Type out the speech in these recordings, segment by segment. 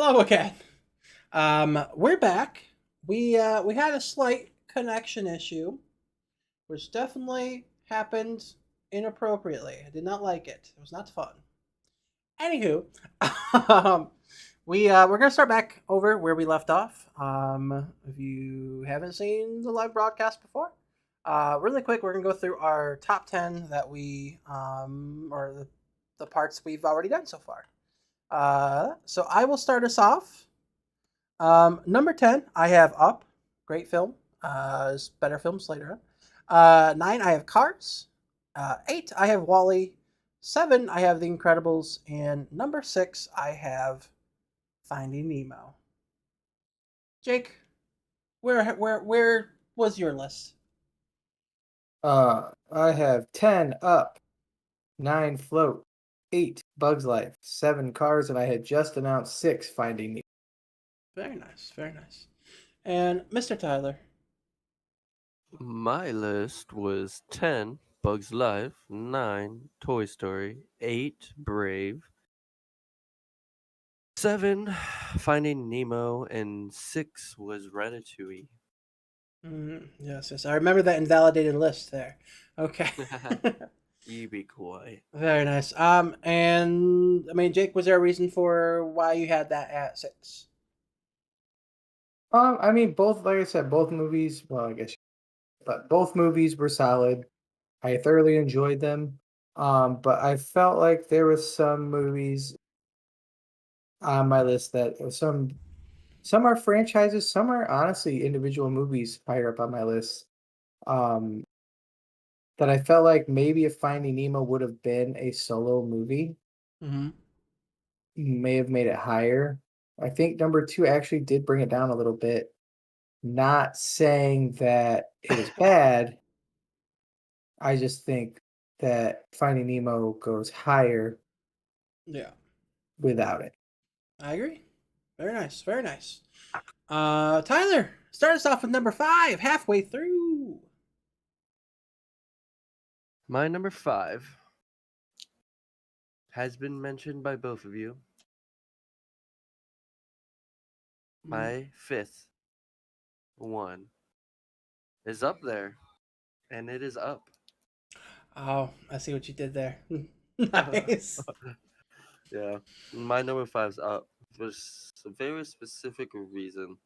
Hello again. We're back. We had a slight connection issue, which definitely happened inappropriately. I did not like it. It was not fun. Anywho, um, we're gonna start back over where we left off. If you haven't seen the live broadcast before, really quick, we're gonna go through our top 10 that or the parts we've already done so far. So I will start us off. Number 10, I have Up. Great film. It's better films later on. 9, I have Cars. 8, I have Wally. 7, I have The Incredibles. And number 6, I have Finding Nemo. Jake, where was your list? I have 10 Up, 9 Float, 8 Bugs Life, 7 Cars, and I had just announced 6 Finding Nemo. Very nice, very nice. And Mr. Tyler. My list was 10 Bugs Life, 9 Toy Story, 8 Brave, 7 Finding Nemo, and 6 was Ratatouille. Yes, yes. I remember that invalidated list there. Okay. You be quiet. Very nice. And I mean, Jake, was there a reason for why you had that at 6? I mean, both, like I said, both movies, well, I guess, but both movies were solid. I thoroughly enjoyed them. But I felt like there was some movies on my list that some are franchises, some are honestly individual movies higher up on my list. Um, that I felt like maybe if Finding Nemo would have been a solo movie, Mm-hmm. may have made it higher. I think number 2 actually did bring it down a little bit. Not saying that it was bad. I just think that Finding Nemo goes higher Yeah, without it. I agree. Very nice. Very nice. Tyler, start us off with number 5, halfway through. My number 5 has been mentioned by both of you. My 5th one is up there, and it is Up. Oh, I see what you did there. Nice. Yeah, my number 5's Up for a very specific reason.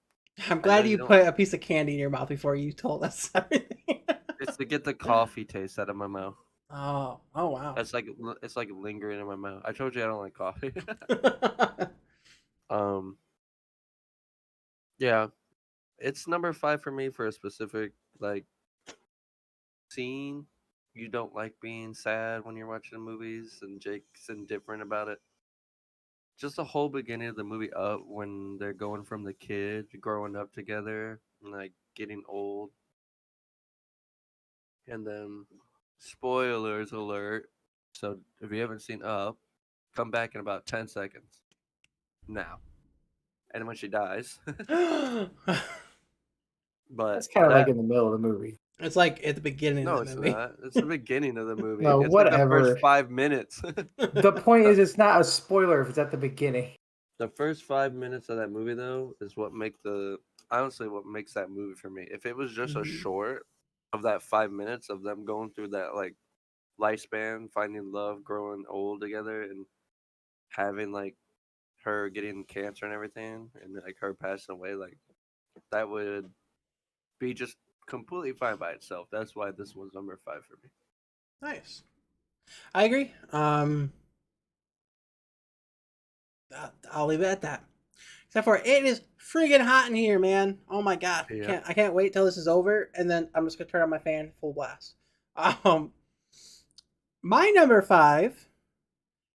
I'm I know glad you you don't. put a piece of candy in your mouth before you told us everything. It's to get the coffee taste out of my mouth. Oh wow. It's like lingering in my mouth. I told you I don't like coffee. um, yeah, it's number 5 for me for a specific like scene. You don't like being sad when you're watching movies, and Jake's indifferent about it. Just the whole beginning of the movie Up when they're going from the kid growing up together and like getting old, and then spoilers alert. So if you haven't seen Up, come back in about 10 seconds now. And when she dies. But That's kind of like that in the middle of the movie. It's like at the beginning no, of it's the movie. not. It's the beginning of the movie. No, It's like the first whatever. 5 minutes. The point is, it's not a spoiler if it's at the beginning. The first 5 minutes of that movie, though, is what honestly what makes that movie for me. If it was just a Mhm. short of that 5 minutes of them going through that like lifespan, finding love, growing old together, and having like her getting cancer and everything, and like her passing away, like that would be just completely fine by itself. That's why this was number 5 for me. Nice. I agree. I'll leave it at that. Except for it is freaking hot in here, man. Oh my god. Yeah. I can't wait till this is over, and then I'm just gonna turn on my fan full blast. Um my number 5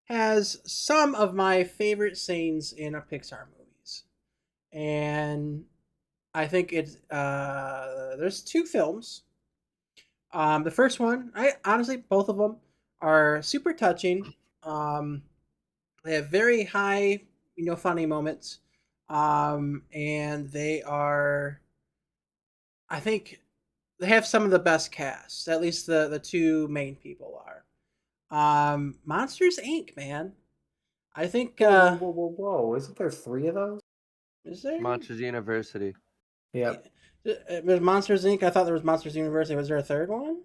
has some of my favorite scenes in a Pixar movies. And I think it's there's 2 films. The first one, I honestly both of them are super touching. Um They have very high, funny moments. And they are, I think, they have some of the best casts. At least the two main people are. Monsters Inc. Man, I think Whoa! Isn't there 3 of those? is there? Monsters University. Yep. There's Monsters Inc. I thought there was Monsters University. Was there a third one?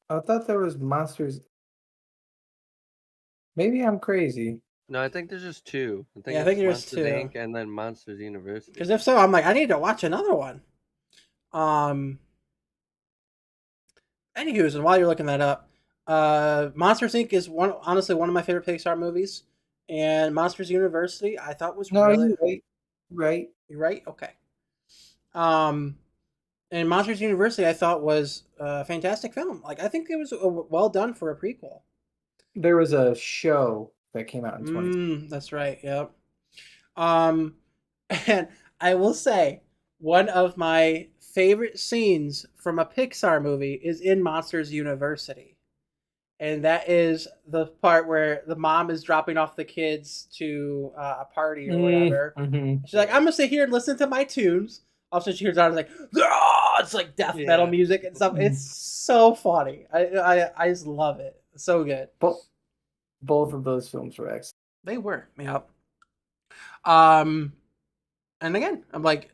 I thought there was Monsters. Maybe I'm crazy. No, I think there's just two. I think Yeah, I think it's there's Monsters two. Inc. and then Monsters University. Because if so, I'm like, I need to watch another one. Um. Anywho's, and while you're looking that up, Monsters Inc. is honestly one of my favorite Pixar movies, and Monsters University I thought was No, really. you're right. Right. You right? Okay. Um, and Monsters University I thought was a fantastic film. Like I think it was well done for a prequel. There was a show that came out in 20. That's right. Yep. Um, and I will say one of my favorite scenes from a Pixar movie is in Monsters University. And that is the part where the mom is dropping off the kids to a party or whatever. Mm-hmm. She's like, I'm gonna sit here and listen to my tunes. All of a sudden she hears out, like, "Ah!" It's like death metal music and stuff. It's so funny. I just love it. So good. Both of those films were excellent. They were. Yep. And again, I'm like,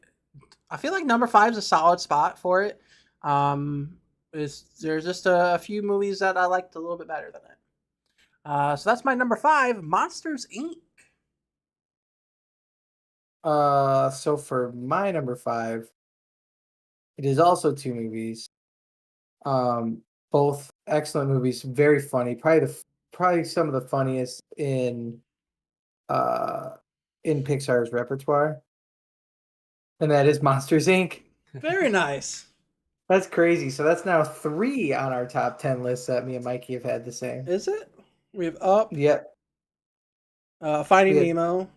I feel like number 5 is a solid spot for it. There's just a few movies that I liked a little bit better than it. So that's my number 5, Monsters Inc. So for my number 5, it is also 2 movies. Both excellent movies, very funny. Probably some of the funniest in Pixar's repertoire, and that is Monsters Inc. Very nice. That's crazy. So that's now 3 on our top 10 list that me and Mikey have had the same. Is it? We have Up. Yep. Finding We had- Nemo.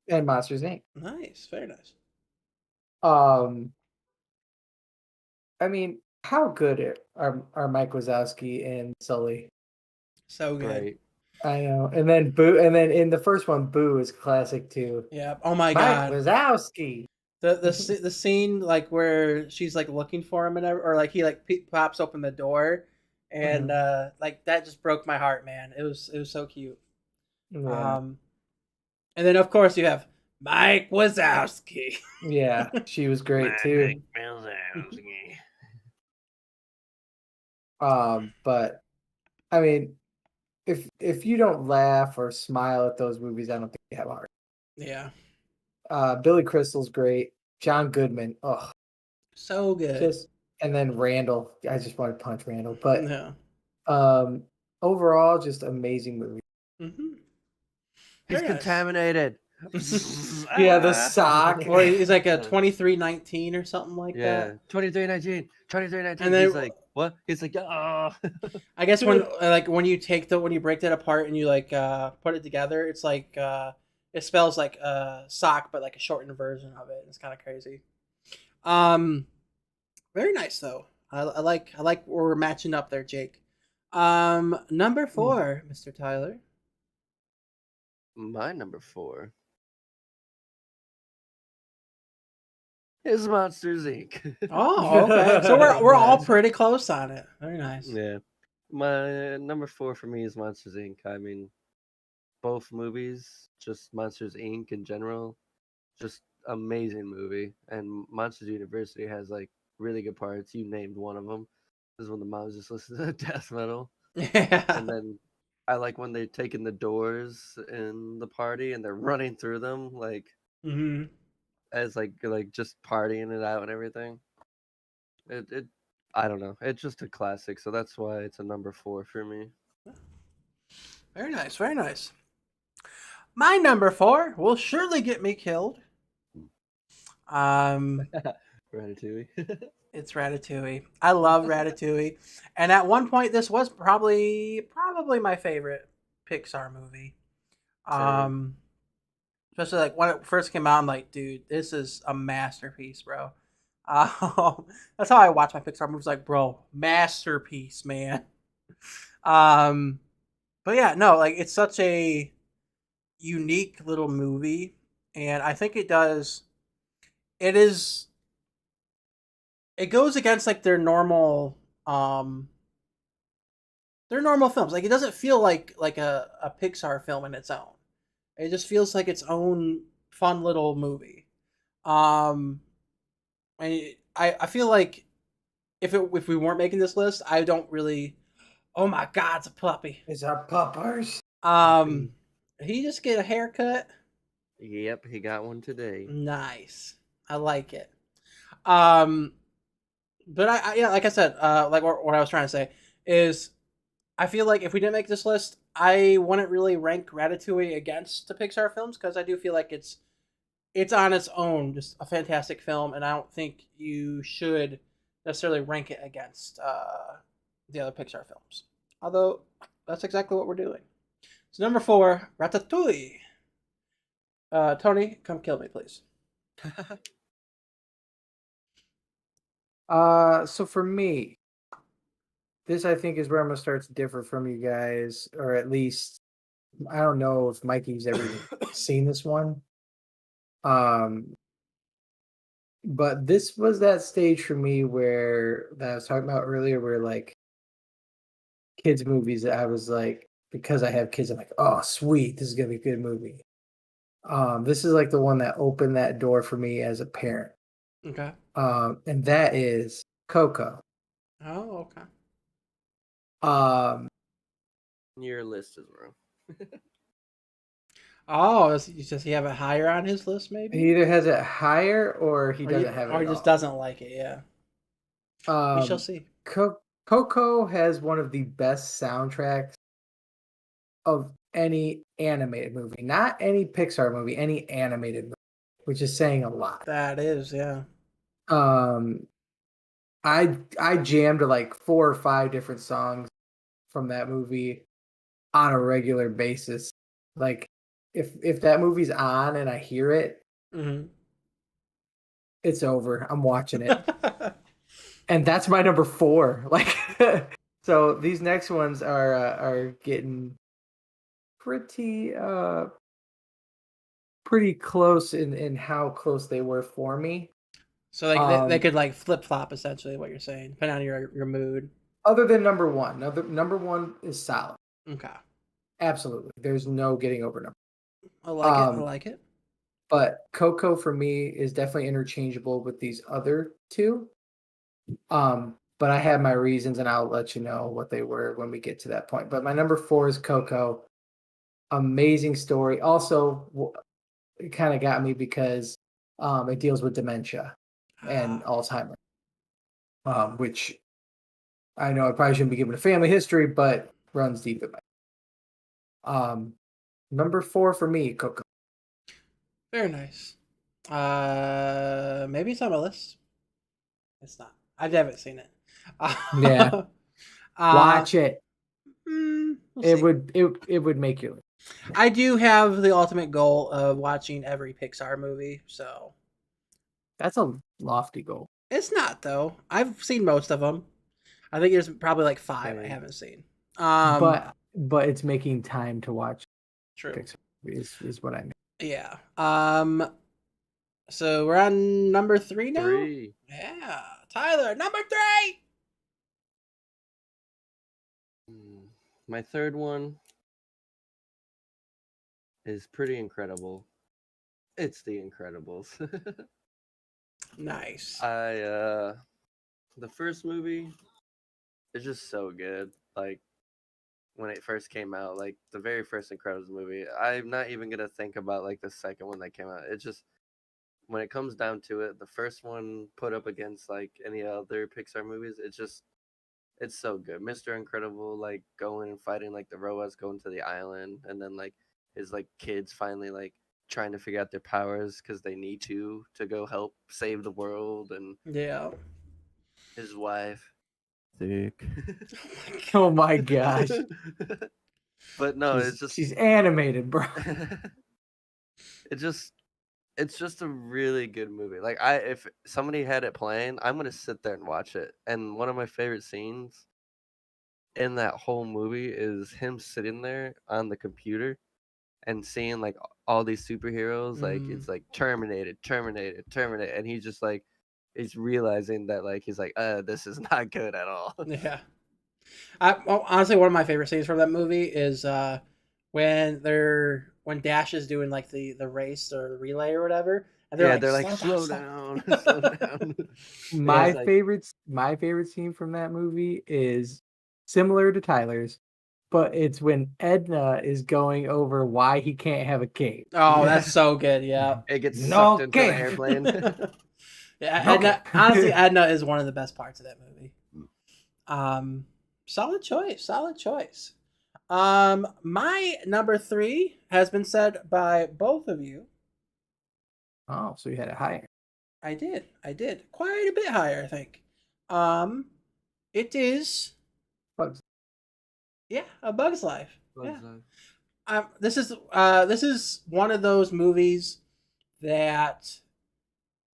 And Monsters Inc. Nice. Very nice. I mean, how good are Mike Wazowski and Sully? So good. Great. I know. And then Boo, and then in the first one, Boo is classic too. Yeah. Oh my Mike god. Wazowski. The scene like where she's like looking for him and or like he like pops open the door and like that just broke my heart, man. It was so cute. Yeah. And then of course you have Mike Wazowski. Yeah, she was great too. But I mean, if you don't laugh or smile at those movies, I don't think you have a heart. Yeah. Billy Crystal's great. John Goodman, oh, so good. And then Randall. I just want to punch Randall, but yeah. Overall, just amazing movie. Mm-hmm. He's contaminated. Yeah, the sock. Or he's like a 2319 or something like that. Yeah, 2319. And then he's like, what? He's like, oh. I guess when you break that apart and you like put it together, it's like it spells like sock, but like a shortened version of it. It's kind of crazy. Very nice though. I like where we're matching up there, Jake. Number 4, Mr. Tyler. My number 4 is Monsters Inc. Oh, okay. So we're all pretty close on it. Very nice. Yeah. My number 4 for me is Monsters Inc. I mean, both movies, just Monsters Inc. in general, just amazing movie. And Monsters University has like really good parts. You named one of them. This is when the moms just listen to death metal. Yeah. And then I like when they take in the doors in the party and they're running through them like as like just partying it out and everything. It I don't know. It's just a classic, so that's why it's a number 4 for me. Very nice, very nice. My number 4 will surely get me killed. Ratatouille. It's Ratatouille. I love Ratatouille, and at one point, this was probably my favorite Pixar movie. Especially like when it first came out, I'm like, dude, this is a masterpiece, bro. That's how I watch my Pixar movies. Like, bro, masterpiece, man. But yeah, no, like it's such a unique little movie, and I think it does. It goes against like their normal films. Like it doesn't feel like a Pixar film in its own. It just feels like its own fun little movie. Um, I feel like if we weren't making this list, I don't really. Oh my God, it's a puppy. Is our puppers? Um, he just get a haircut. Yep, he got one today. Nice. I like it. Um, but yeah, like I said, like what I was trying to say is, I feel like if we didn't make this list, I wouldn't really rank Ratatouille against the Pixar films because I do feel like it's on its own just a fantastic film, and I don't think you should necessarily rank it against the other Pixar films. Although that's exactly what we're doing. So number 4, Ratatouille. Tony, come kill me, please. So for me, this I think is where I'm gonna start to differ from you guys, or at least I don't know if Mikey's ever even seen this one. Um, but this was that stage for me where that I was talking about earlier, where like kids movies that I was like, because I have kids, I'm like, oh sweet, this is gonna be a good movie. This is like the one that opened that door for me as a parent. Okay. And that is Coco. Oh, okay. Um, Your list is wrong. Oh, does he have it higher on his list, he maybe? either has it higher or he doesn't have it Or he at just all. doesn't like it, yeah. We shall Um, see. Coco has one of the best soundtracks of any animated movie, not any Pixar movie, any animated movie, which is saying a lot. That is, yeah. Um, I jammed to like 4 or 5 different songs from that movie on a regular basis. Like if that movie's on and I hear it, Mm-hmm. it's over. I'm watching it. And that's my number 4. Like so these next ones are getting pretty pretty close in how close they were for me. So like they Um could like flip flop essentially what you're saying, depending on your mood. other than number 1. Number 1 is solid. Okay. Absolutely. There's no getting over number. I like it. I Um like it. but Coco for me is definitely interchangeable with these other 2. But I have my reasons and I'll let you know what they were when we get to that point. But my number 4 is Coco. Amazing story. Also, it kind of got me because it deals with dementia and Ah, Alzheimer's, which I know I probably shouldn't be giving a family history, but runs deep in my. Number 4 for me, Coco. very nice. Maybe it's on my list. It's not. I haven't seen it. Yeah, uh, watch it. we'll It see. would it would make you. I do have the ultimate goal of watching every Pixar movie, so That's a lofty goal. it's not though. I've seen most of them. I think there's probably like 5 I Same. haven't seen. But it's making time to watch True. Pixar is what I mean. Yeah. So we're on number 3 now. 3. Yeah, Tyler, number 3. My third one is pretty incredible. It's The Incredibles. Nice. The first movie is just so good. Like when it first came out, like the very first Incredibles movie. I'm not even gonna think about like the second one that came out. It's just when it comes down to it, the first one put up against like any other Pixar movies, it's so good. Mr. Incredible, like going and fighting like the robots, going to the island, and then like his like kids finally like trying to figure out their powers because they need to go help save the world, and Yeah. his wife. Thick. Oh my gosh, But no, it's she's animated, bro. it just it's just a really good movie. Like if somebody had it playing, I'm gonna sit there and watch it. And one of my favorite scenes in that whole movie is him sitting there on the computer and seeing like all these superheroes, like Mm, it's like Terminated, Terminated, Terminated, and he's just like he's realizing that like he's like, this is not good at all. yeah. Honestly, one of my favorite scenes from that movie is when Dash is doing like the race or the relay or whatever, and they're Yeah, like, they're like, slow slow down, down, slow down. My It's like, favorite scene from that movie is similar to Tyler's, but it's when Edna is going over why he can't have a cape. Oh, yeah, that's so good. Yeah. it gets sucked No into the cape. airplane. Yeah, No Edna. cape. Honestly, Edna is one of the best parts of that movie. Solid choice. Solid choice. My number three has been said by both of you. Oh, so you had it higher. I did. I did. Quite a bit higher, I think. Um, it is, Bugs. yeah, A Bug's Life. Yeah. Bugs Life. This is one of those movies that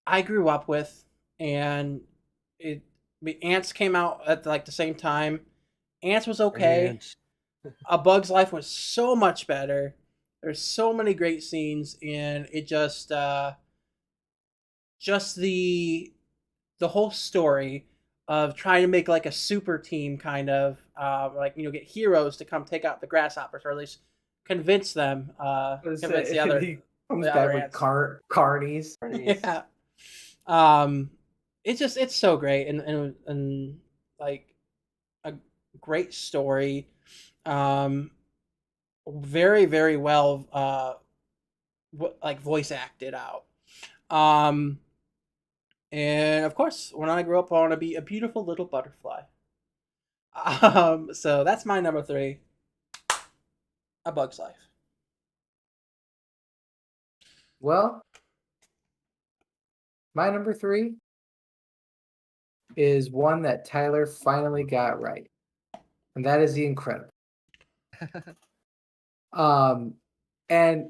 I grew up with, and Ants came out at like the same time. Ants was okay. And A Bug's Life was so much better. There's so many great scenes, and it just the whole story of trying to make like a super team kind of like get heroes to come take out the grasshoppers, or at least convince them, convince the other He comes the other back with ants. carnies. Yeah. Um, it's so great, and like a great story. Um, very very well like voice acted out. Um, and of course, when I grow up, I want to be a beautiful little butterfly. So that's my number three, A Bug's Life. Well, my number three is one that Tyler finally got right, and that is The Incredible. And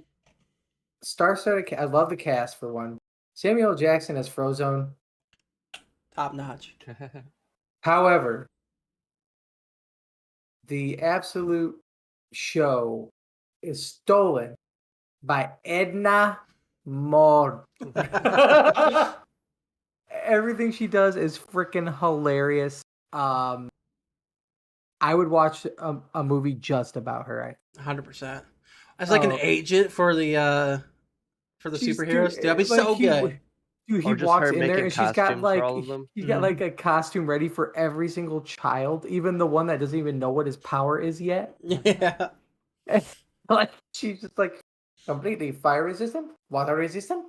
star-studded. I love the cast for one. Samuel L. Jackson as Frozone. Top notch. However, the absolute show is stolen by Edna Mode. Everything she does is freaking hilarious. I would watch a movie just about her. 100%. As like an Oh. agent for the superheroes. That'd be so good. Dude, he Or just walks her in there making and she's got costumes for like all of them. she's got like a costume ready for every single child, even the one that doesn't even know what his power is yet. Yeah. Like she's just like completely fire resistant, water resistant,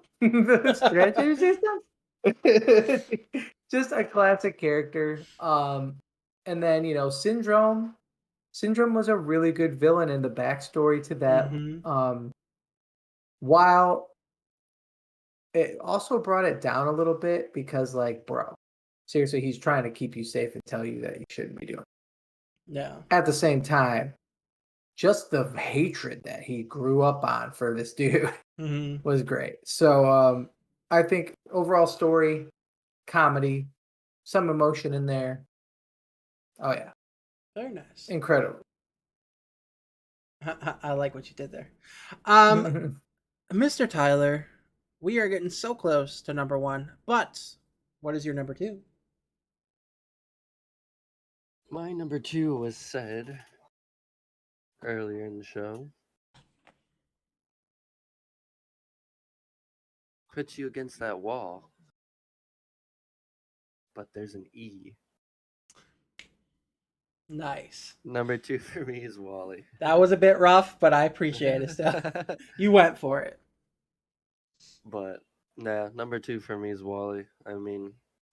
stretch resistant. Just a classic character. And then Syndrome. Syndrome was a really good villain in the backstory to that. Mm-hmm. While it also brought it down a little bit because, like, bro, seriously, he's trying to keep you safe and tell you that you shouldn't be doing it. Yeah. At the same time, just the hatred that he grew up on for this dude Mm-hmm. was great. So I think overall story, comedy, some emotion in there. Oh yeah, Very nice. incredible. I like what you did there. Mr. Tyler, we are getting so close to number one, but what is your number two? My number two was said earlier in the show. Puts you against that wall. But there's an E. Nice. Number two for me is Wally. That was a bit rough, but I appreciate it still. You went for it. But nah, number two for me is Wally. I mean,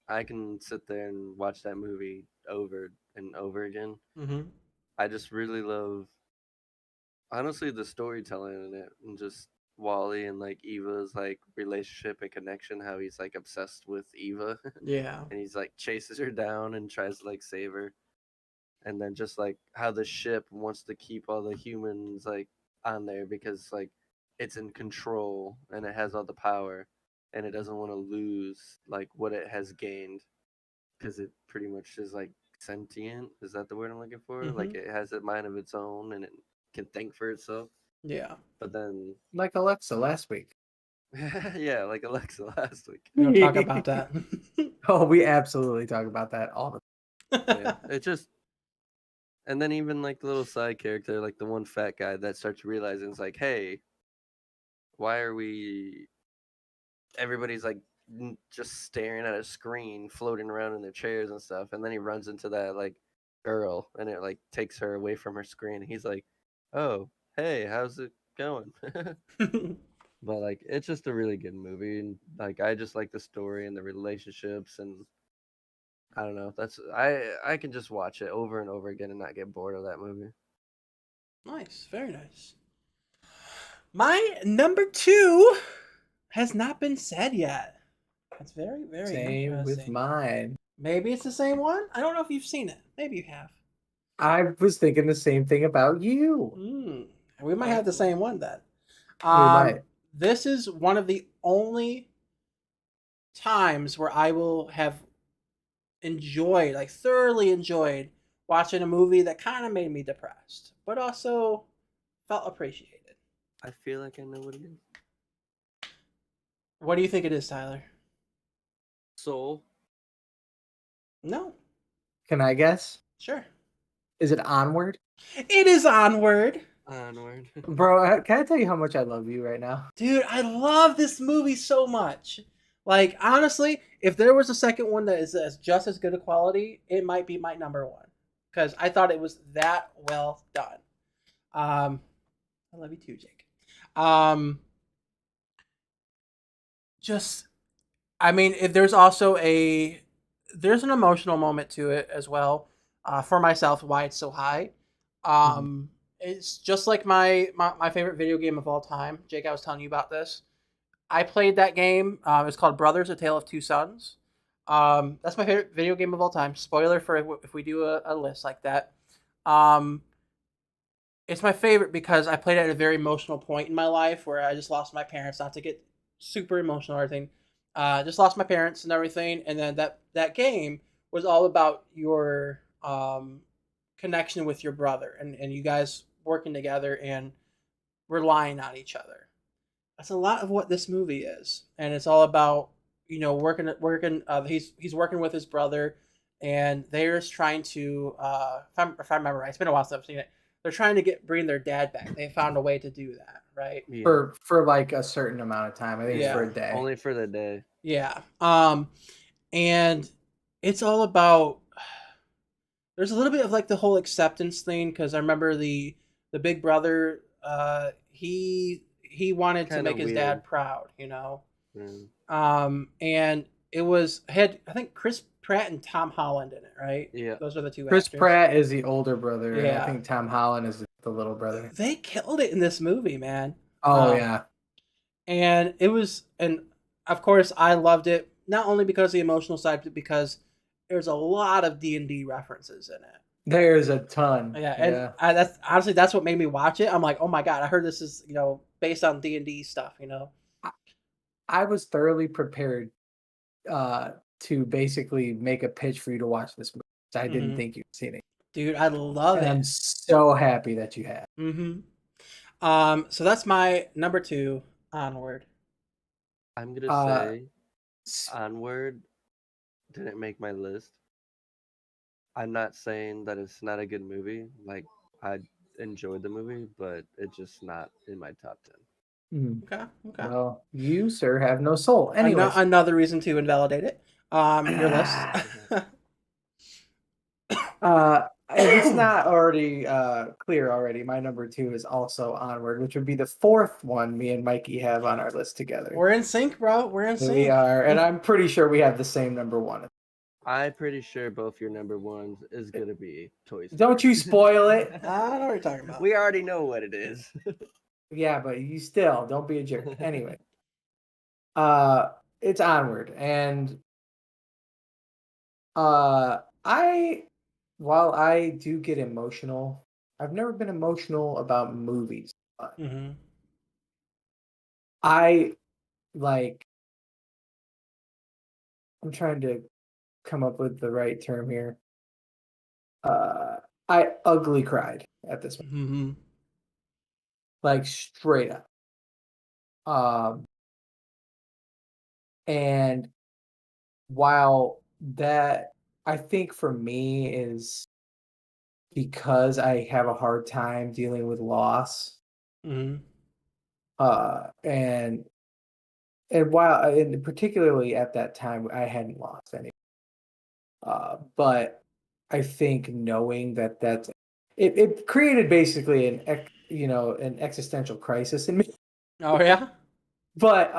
I can sit there and watch that movie over and over again. Mm-hmm. I just really love, honestly, the storytelling in it, and just Wally and like Eva's like relationship and connection. How he's like obsessed with Eva, Yeah. and he's like chases her down and tries to like save her. And then just like how the ship wants to keep all the humans like on there because like it's in control and it has all the power and it doesn't want to lose like what it has gained because it pretty much is like sentient. Is that the word I'm looking for? Mm-hmm. Like it has a mind of its own and it can think for itself. Yeah. But then Like Alexa last week. yeah, like Alexa last week. We don't talk about that. Oh, we absolutely talk about that all the Yeah, it just And then even like the little side character, like the one fat guy that starts realizing it's like, hey, why are we? Everybody's like just staring at a screen, floating around in their chairs and stuff. And then he runs into that like girl, and it like takes her away from her screen. He's like, oh, hey, how's it going? But like, it's just a really good movie, and like, I just like the story and the relationships, and I don't know. That's I can just watch it over and over again and not get bored of that movie. Nice, very nice. My number two has not been said yet. That's very, very Same with interesting. mine. Maybe it's the same one. I don't know if you've seen it. Maybe you have. I was thinking the same thing about you. We might have the same one then. We might. This is one of the only times where I will have enjoyed, like thoroughly enjoyed, watching a movie that kind of made me depressed, but also felt appreciated. I feel like I know what it is. What do you think it is, Tyler? Soul. No, Can I guess? sure. Is it Onward? It is Onward. Onward. Bro, can I tell you how much I love you right now? Dude, I love this movie so much. Like, honestly, if there was a second one that is just as good a quality, it might be my number one. Because I thought it was that well done. I love you too, Jake. Um, just, I mean, if there's also there's an emotional moment to it as well. For myself, why it's so high. Mhm. It's just like my favorite video game of all time. Jake, I was telling you about this. I played that game. It's called Brothers: A Tale of Two Sons. That's my favorite video game of all time. Spoiler for if we do a list like that. Um, it's my favorite because I played it at a very emotional point in my life where I just lost my parents. Not to get super emotional or anything. Just lost my parents and everything, and then that game was all about your connection with your brother and you guys working together and relying on each other. That's a lot of what this movie is, and it's all about working. He's working with his brother, and they're just trying to. If I remember right, it's been a while since I've seen it. They're trying to bring their dad back. They found a way to do that, right? Yeah. For like a certain amount of time. I think it's for Yeah. a day. Only for the day. Yeah. And it's all about. There's a little bit of like the whole acceptance thing because I remember the big brother. He wanted to Kind of make his weird. dad proud, you know. Yeah. And it was had I think Chris Pratt and Tom Holland in it, right? Yeah. Those are the two Chris actors. Pratt is the older brother, and I Yeah. think Tom Holland is the little brother. They killed it in this movie, man. Oh yeah. And it was, and of course I loved it not only because of the emotional side, but because there's a lot of D&D references in it. There's a ton. Yeah, and that's honestly that's what made me watch it. I'm like, oh my god, I heard this is based on D&D stuff. I was thoroughly prepared to basically make a pitch for you to watch this movie. I didn't think you'd seen it. Dude, I love And it. I'm so happy that you have. So that's my number 2, Onward. I'm gonna say Onward didn't make my list. I'm not saying that it's not a good movie. Like, I enjoyed the movie, but it's just not in my top 10. Okay. Well, you, sir, have no soul. Anyways. Another reason to invalidate it. Your list. If it's not already clear already, my number 2 is also Onward, which would be the 4th one me and Mikey have on our list together. We're in sync, bro. We're in sync. We are, and I'm pretty sure we have the same number 1. I'm pretty sure both your number ones is gonna be Toy Story. Don't you spoil it. I know what you're talking about. We already know what it is. Yeah, but you still don't be a jerk. Anyway, it's Onward, and while I do get emotional, I've never been emotional about movies. But I like. I'm trying to come up with the right term here. I ugly cried at this one. Like straight up. And while that I think for me is because I have a hard time dealing with loss. Mm-hmm. And while and particularly at that time I hadn't lost any. But I think knowing that it created basically an existential crisis in me. Oh yeah. But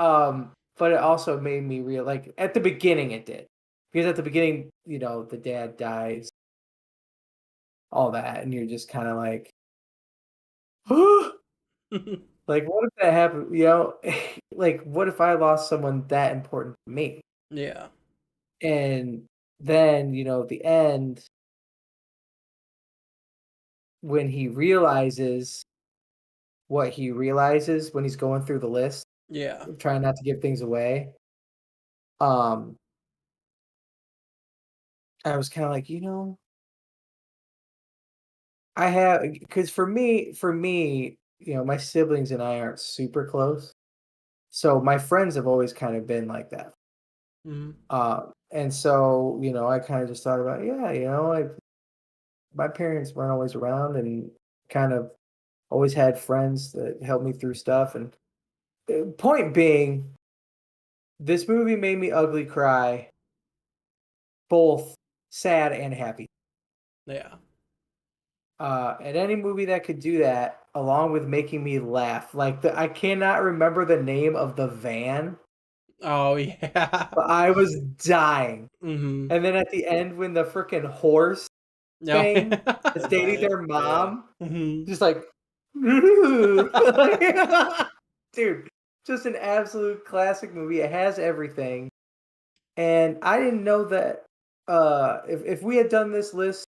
it also made me real like at the beginning it did. Because at the beginning, the dad dies, all that, and you're just kind of like, like what if that happened, like what if I lost someone that important to me? Yeah. And then, the end when he realizes what he realizes when he's going through the list, Yeah. trying not to give things away. Um, I was kind of like, I have because for me, my siblings and I aren't super close. So my friends have always kind of been like that. Mm-hmm. And so, I kind of just thought about, yeah, my parents weren't always around and kind of always had friends that helped me through stuff. And point being, this movie made me ugly cry, both sad and happy. Yeah. And any movie that could do that, along with making me laugh, like I cannot remember the name of the van, Oh yeah. but I was dying. Mm-hmm. And then at the end, when the freaking horse No. thing is dating Right? their Yeah. mom, Mm-hmm. just like, dude, just an absolute classic movie. It has everything, and I didn't know that. If we had done this list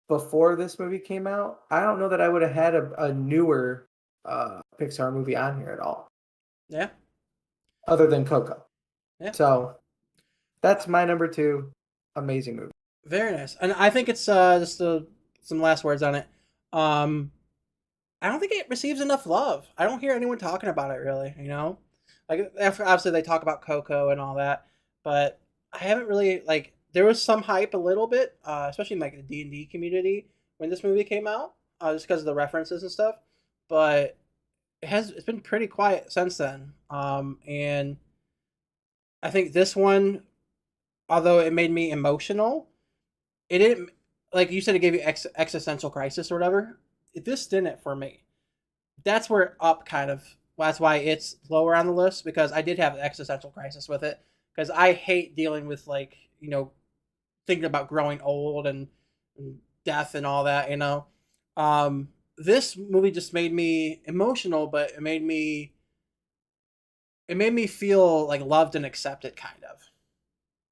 before this movie came out, I don't know that I would have had a newer Pixar movie on here at all, Yeah. other than Coco. Yeah. So that's my number two. Amazing movie. Very nice. And I think it's just some last words on it. Um, I don't think it receives enough love. I don't hear anyone talking about it really. Like obviously they talk about Coco and all that, but I haven't really like. There was some hype a little bit, especially in like the D&D community when this movie came out, just because of the references and stuff. But it's been pretty quiet since then. And I think this one, although it made me emotional, it didn't, like you said, it gave you existential crisis or whatever. This didn't for me. That's where Up kind of. That's why it's lower on the list, because I did have an existential crisis with it, because I hate dealing with like thinking about growing old and death and all that. This movie just made me emotional, but it made me feel like loved and accepted, kind of.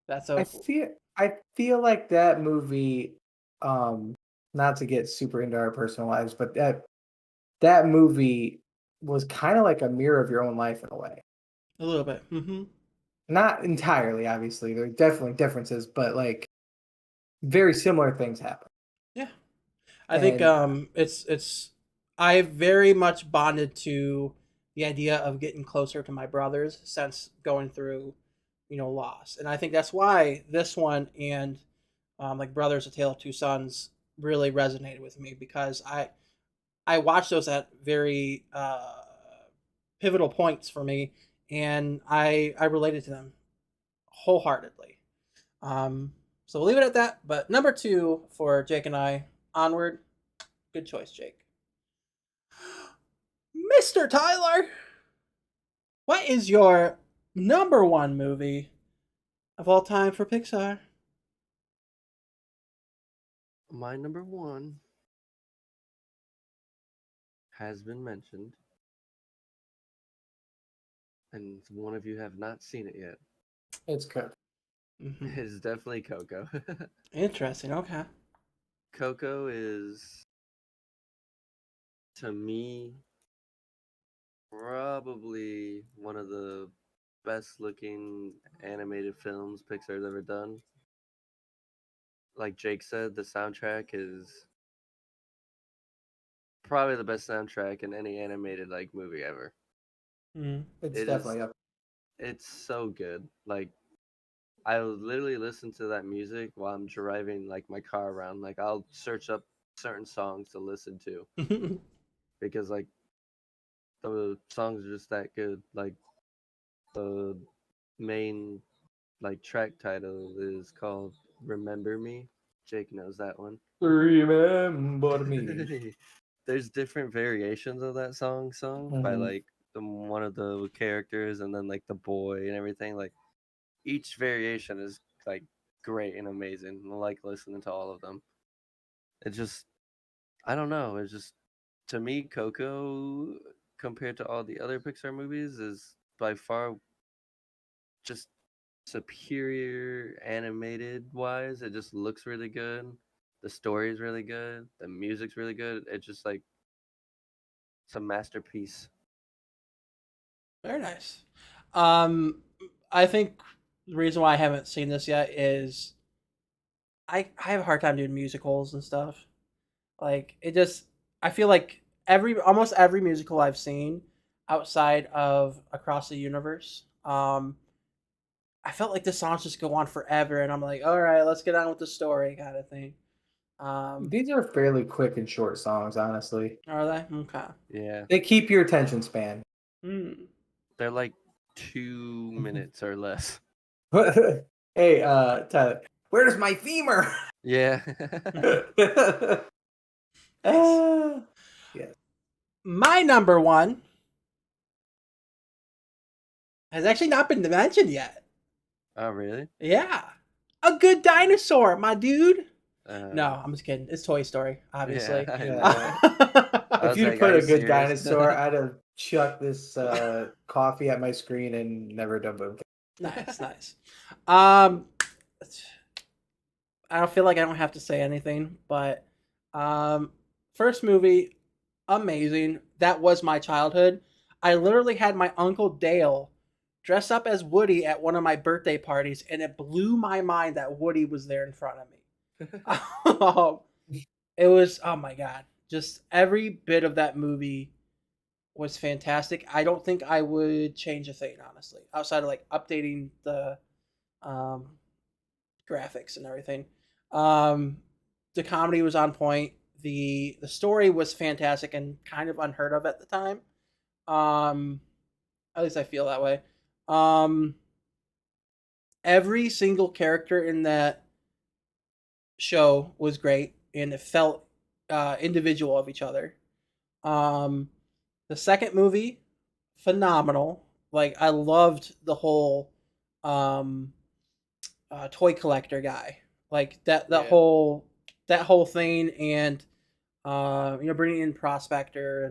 That's I a. feel I feel like that movie, um, not to get super into our personal lives, but that movie was kind of like a mirror of your own life in a way. A little bit. Mm-hmm. Not entirely, obviously. There are definitely differences, but like very similar things happen. Yeah. I think And it's I very much bonded to the idea of getting closer to my brothers since going through loss, and I think that's why this one and like Brothers: A Tale of Two Sons really resonated with me, because I watched those at very pivotal points for me, and I related to them wholeheartedly. Um, so we'll leave it at that. But number two for Jake and I, Onward. Good choice, Jake. Mr. Tyler, what is your number one movie of all time for Pixar? My number one has been mentioned, and one of you have not seen it yet. it's good. Mm-hmm. It's definitely Coco. Interesting. Okay. Coco is, to me, probably one of the best looking animated films Pixar's ever done. Like Jake said, the soundtrack is probably the best soundtrack in any animated movie ever. Mm-hmm. It's It is definitely up. it's so good. Like I literally listen to that music while I'm driving like my car around. Like I'll search up certain songs to listen to because like the songs are just that good. Like the main like track title is called "Remember Me." Jake knows that one. Remember me. There's different variations of that song by Mhm. like one of the characters and then like the boy and everything. Like each variation is like great and amazing. I like listening to all of them. It just I don't know. It's just to me Coco compared to all the other Pixar movies is by far just superior animated wise. It just looks really good. The story is really good. The music's really good. It's just like it's a masterpiece. Very nice. Um, I think the reason why I haven't seen this yet is I have a hard time doing musicals and stuff. Like it just I feel like almost every musical I've seen outside of Across the Universe, I felt like the songs just go on forever, and I'm like, all right, let's get on with the story, kind of thing. Um, These are fairly quick and short songs, honestly. are they okay? Yeah. They keep your attention span. Hmm. They're like 2 minutes or less. Hey, Tyler, where's my femur? Yeah. Nice. Yes. My number one has actually not been mentioned yet. Oh really? Yeah, A Good Dinosaur, my dude. No, Uh, I'm just kidding. It's Toy Story, yeah, obviously. I know. Yeah. I If was you'd like, are put you a good serious? dinosaur, I'd have chucked this coffee at my screen and never done Boomcast. Nice, nice. Um, I don't feel like I don't have to say anything, but um, first movie, amazing. That was my childhood. I literally had my uncle Dale dress up as Woody at one of my birthday parties, and it blew my mind that Woody was there in front of me. It was oh my god, just every bit of that movie was fantastic. I don't think I would change a thing honestly, outside of like updating the um, graphics and everything. Um, the comedy was on point. The story was fantastic and kind of unheard of at the time. Um, at least I feel that way. Um, every single character in that show was great and it felt individual of each other. Um, the second movie, phenomenal. Like I loved the whole um, toy collector guy. Like Yeah. that whole thing, and bringing in Prospector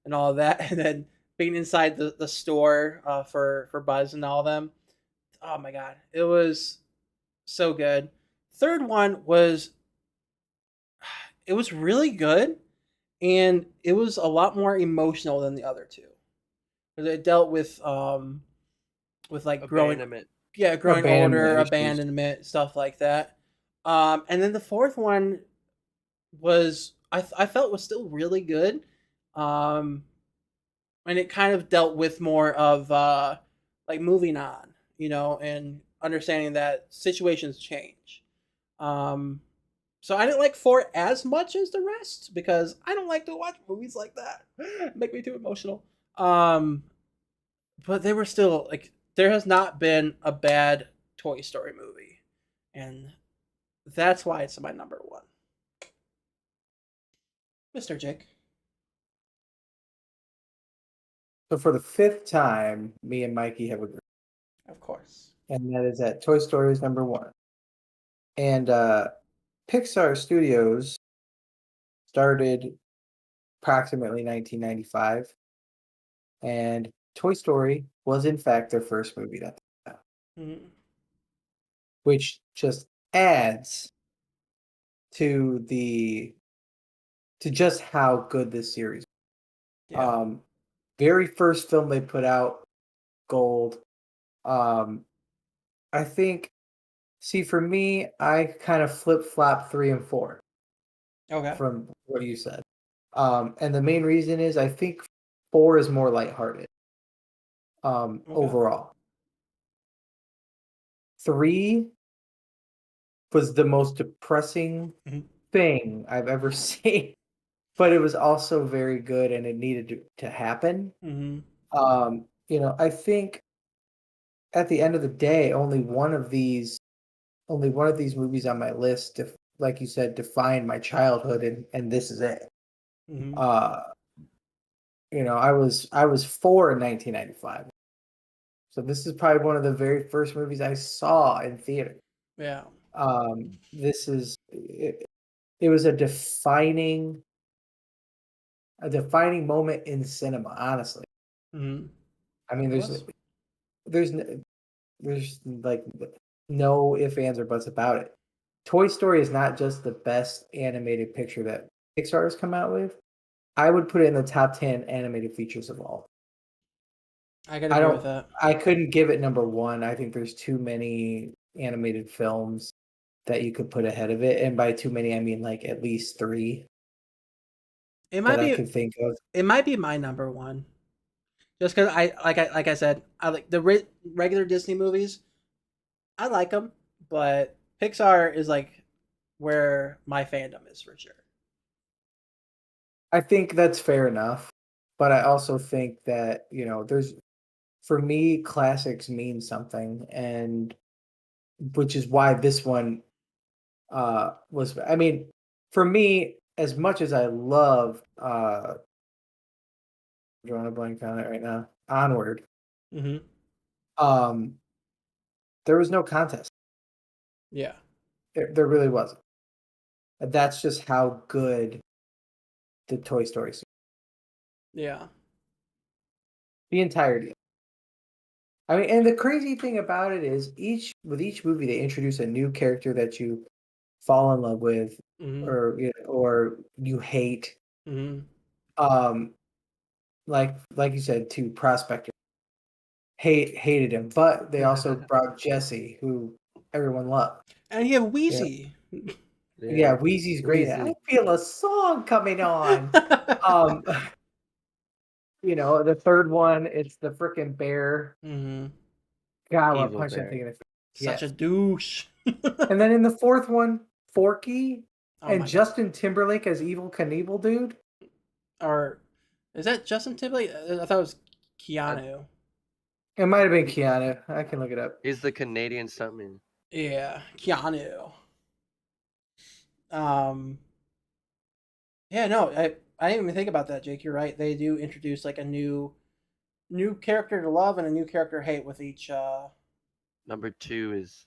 and all of that, and then being inside the store for Buzz and all of them. Oh my god, it was so good. Third one was it was really good, and it was a lot more emotional than the other two. 'Cause it dealt with like growing Abandonment. growing Abandonment older, issues. abandonment, stuff like that. And then the fourth one was I felt was still really good. Um, and it kind of dealt with more of like moving on, and understanding that situations change. Um, so I didn't like four as much as the rest because I don't like to watch movies like that. Make me too emotional. Um, but they were still like there has not been a bad Toy Story movie, and that's why it's my number one. Mr. Jake. So for the fifth time, me and Mikey have agreed, Of course. and that is that Toy Story is number one. And Pixar Studios started approximately 1995, and Toy Story was in fact their first movie that they put out, Mm-hmm. which just adds to the to just how good this series. Yeah. Um, very first film they put out, gold. Um, I think. See, for me, I kind of flip flop three and four Okay. from what you said. And the main reason is I think four is more lighthearted. Okay. Overall. 3 was the most depressing Mhm. thing I've ever seen, but it was also very good and it needed to happen. Mhm. I think at the end of the day, only one of these movies on my list, like you said, defined my childhood, and this is it. Mhm. Uh, I was 4 in 1995, so this is probably one of the very first movies I saw in theater. Yeah. This is it, it was a defining moment in cinema, honestly. Mhm. I mean, It was. there's n- there's like no ifs, ands, or buts about it. Toy Story is not just the best animated picture that Pixar has come out with. I would put it in the top 10 animated features of all. I could I agree with don't that. I couldn't give it number 1. I think there's too many animated films that you could put ahead of it, and by too many I mean like at least 3 It that might I be. could think of. It might be my number one. Just because I said, I like the regular Disney movies. I like them, but Pixar is like where my fandom is for sure. I think that's fair enough, but I also think that, there's for me classics mean something, and which is why this one was I mean, for me, as much as I love drawing a blank on it right now, Onward, Mm-hmm. um, there was no contest. Yeah. There really wasn't. That's just how good the Toy Story Yeah. the entirety. I mean, and the crazy thing about it is each movie they introduce a new character that you fall in love with, Mm-hmm. or you hate. Mm-hmm. Um, like you said, to Prospector, hated him, but they also brought Jesse, who everyone loved. And you have Yeah, Wheezy. yeah, Yeah, Wheezy's great. I Wheezy. feel a song coming on. Um, the third one, it's the freaking bear. Mm-hmm. God, I want to Evil punch that bear. thing in the face. Such a Yes. douche. And then in the fourth one, Forky Oh and my god. Justin Timberlake as Evil Knievel dude. Or is that Justin Timberlake? I thought it was Uh, Keanu. It might have been Keanu. I can look it up. he's the Canadian stuntman. Yeah, Keanu. Um. Yeah. No. I didn't even think about that, Jake. You're right. They do introduce like a new character to love and a new character to hate with each. Number 2 is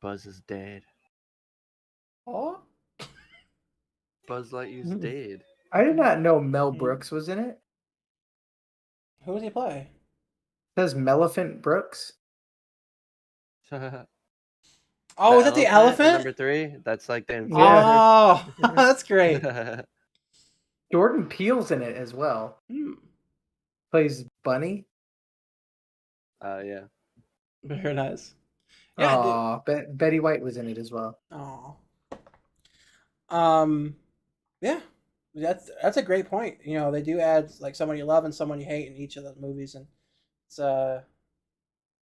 Buzz's dad. Oh. Buzz Lightyear's Mhm. dead. I did not know Mel Hmm. Brooks was in it. Who does he play? It says Melephant Brooks. The Oh, is that the elephant in elephant? number 3, that's like the Yeah. enforcer. Oh, that's great. Jordan Peele's in it as well. Hmm. Plays Bunny. Yeah. Very nice. Yeah. Oh, Betty White was in it as well. Oh. Um. Yeah. That's a great point. They do add like someone you love and someone you hate in each of those movies, and it's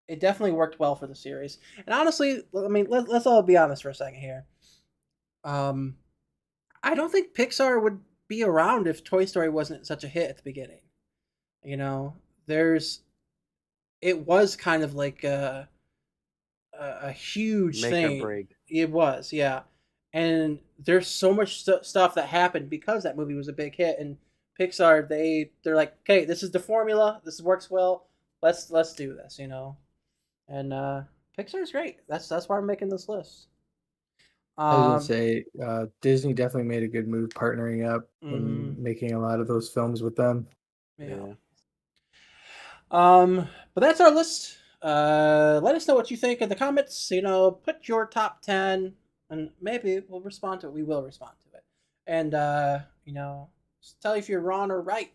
it definitely worked well for the series. And honestly, I mean, let's all be honest for a second here. Um, I don't think Pixar would be around if Toy Story wasn't such a hit at the beginning. You know, there's it was kind of like a huge Make or thing. break. It was, yeah. And there's so much stuff that happened because that movie was a big hit. And Pixar, they're like, okay, this is the formula. This works well. Let's do this. And Pixar's great. That's why I'm making this list. I was gonna Um, say, Disney definitely made a good move partnering up and mhm, making a lot of those films with them. yeah. Yeah. But that's our list. Let us know what you think in the comments. Put your top 10, and maybe we'll respond to it. We will respond to it, and just tell you if you're wrong or right.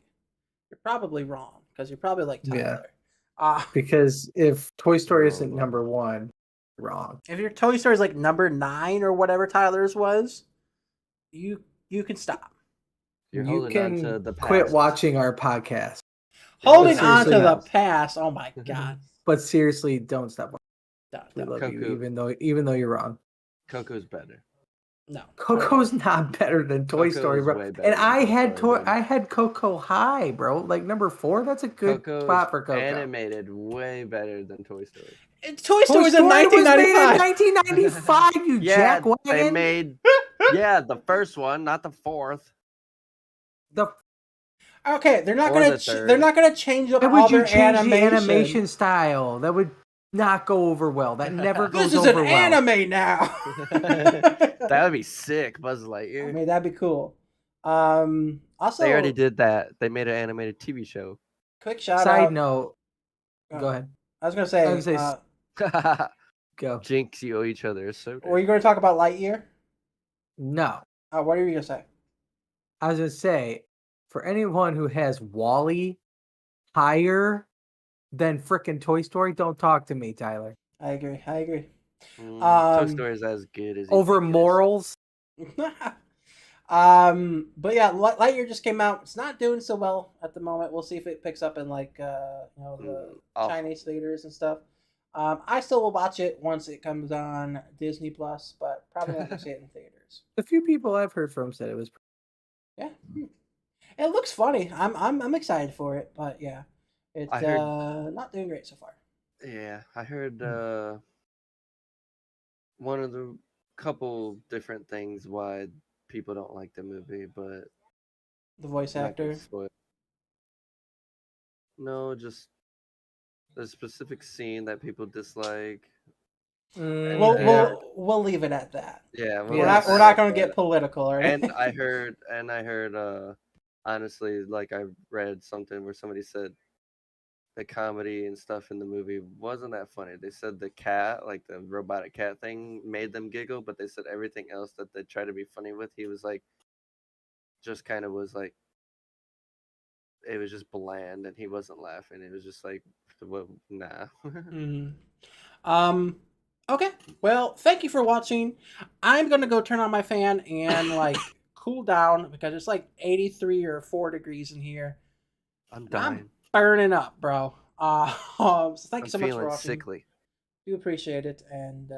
You're probably wrong because you're probably like Yeah, Tyler. because if Toy Story isn't Oh, number one, wrong. If your Toy Story is like number 9 or whatever Tyler's was, you can stop. you're You holding on to can the quit past. watching our podcast, You're Holding holding on on seriously to the not. past. Oh my god. but seriously, don't stop. We No, love you, Coco. even though you're wrong. Coco's better. no. Coco's not better than Toy Coco Story, is bro. way better And than I Toy had Story, dude. I had Coco high, bro. Like number 4. That's a good Coco is spot for Coco. animated way better than Toy Story. Toy Toy Story's in Story was made in 1995. 1995. You Yeah, jackwagon. they made the first one, not the fourth. the. Okay, they're not Or gonna the third. they're not gonna change up Why all would you their change the animation. animation style? That would not go over well. That never goes This is over an well. anime now. That would be sick, Buzz Lightyear. I mean, that'd be cool. Also, They already did that. They made an animated TV show. quick shout Side out. note. Go ahead. I was gonna say, I was gonna say Go. Jinx, you owe each other a soda. were you gonna talk about Lightyear? No. What are you gonna say? I was gonna say, for anyone who has Wall-E higher than frickin' Toy Story, don't talk to me, Tyler. I agree. Toy Story is as good as you Over think it is. morals. But yeah, Lightyear just came out. It's not doing so well at the moment. We'll see if it picks up in like the Chinese theaters and stuff. I still will watch it once it comes on Disney Plus, but probably not gonna see it in theaters. The few people I've heard from said it was. Yeah, it looks funny. I'm excited for it, but yeah, it's I heard- not doing great so far. Yeah, I heard one of the couple different things why people don't like the movie, but The voice I'm not gonna actor. spoil- No, just the specific scene that people dislike. We'll leave it at that. Yeah, We're not gonna get political or anything. And I heard honestly, like I read something where somebody said the comedy and stuff in the movie wasn't that funny. They said the cat, like the robotic cat thing, made them giggle, but they said everything else that they tried to be funny with, he was like, just kind of was like, it was just bland, and he wasn't laughing. It was just like, well, nah. Okay. Well, thank you for watching. I'm gonna go turn on my fan and like cool down because it's like 83 or 4 degrees in here. I'm dying. I'm burning up, bro. So thank you so much for feeling watching. sickly. Do appreciate it, and